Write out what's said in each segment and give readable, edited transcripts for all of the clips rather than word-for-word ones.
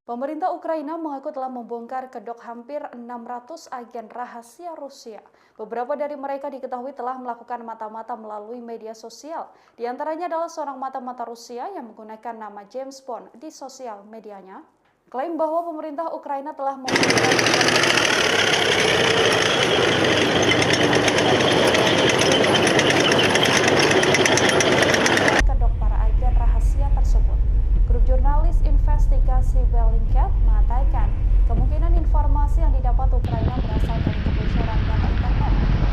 Pemerintah Ukraina mengaku telah membongkar kedok hampir 600 agen rahasia Rusia. Beberapa dari mereka diketahui telah melakukan mata-mata melalui media sosial. Di antaranya adalah seorang mata-mata Rusia yang menggunakan nama James Bond di sosial medianya. Klaim bahwa pemerintah Ukraina telah membongkar kedok para agen rahasia tersebut. Grup jurnalis investigasi Bellingcat mengatakan kemungkinan informasi yang didapat Ukraina berasal dari kebocoran data internet.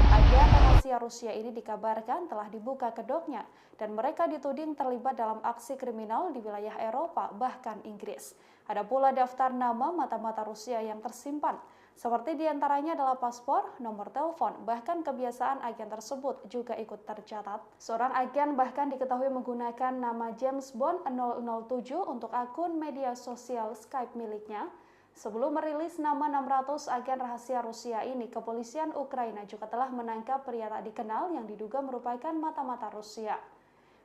Agen rahasia Rusia ini dikabarkan telah dibuka kedoknya dan mereka dituding terlibat dalam aksi kriminal di wilayah Eropa bahkan Inggris. Ada pula daftar nama mata-mata Rusia yang tersimpan, seperti diantaranya adalah paspor, nomor telepon, bahkan kebiasaan agen tersebut juga ikut tercatat. Seorang agen bahkan diketahui menggunakan nama James Bond 007 untuk akun media sosial Skype miliknya. Sebelum merilis nama 600 agen rahasia Rusia ini, kepolisian Ukraina juga telah menangkap pria tak dikenal yang diduga merupakan mata-mata Rusia.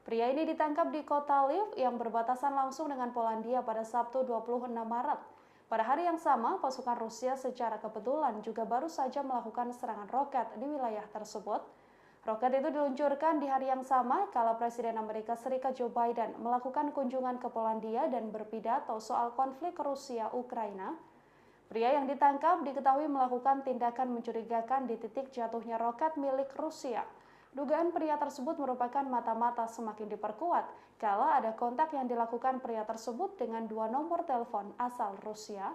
Pria ini ditangkap di kota Lviv yang berbatasan langsung dengan Polandia pada Sabtu 26 Maret. Pada hari yang sama, pasukan Rusia secara kebetulan juga baru saja melakukan serangan roket di wilayah tersebut. Roket itu diluncurkan di hari yang sama kala Presiden Amerika Serikat Joe Biden melakukan kunjungan ke Polandia dan berpidato soal konflik Rusia-Ukraina. Pria yang ditangkap diketahui melakukan tindakan mencurigakan di titik jatuhnya roket milik Rusia. Dugaan pria tersebut merupakan mata-mata semakin diperkuat kala ada kontak yang dilakukan pria tersebut dengan 2 nomor telepon asal Rusia.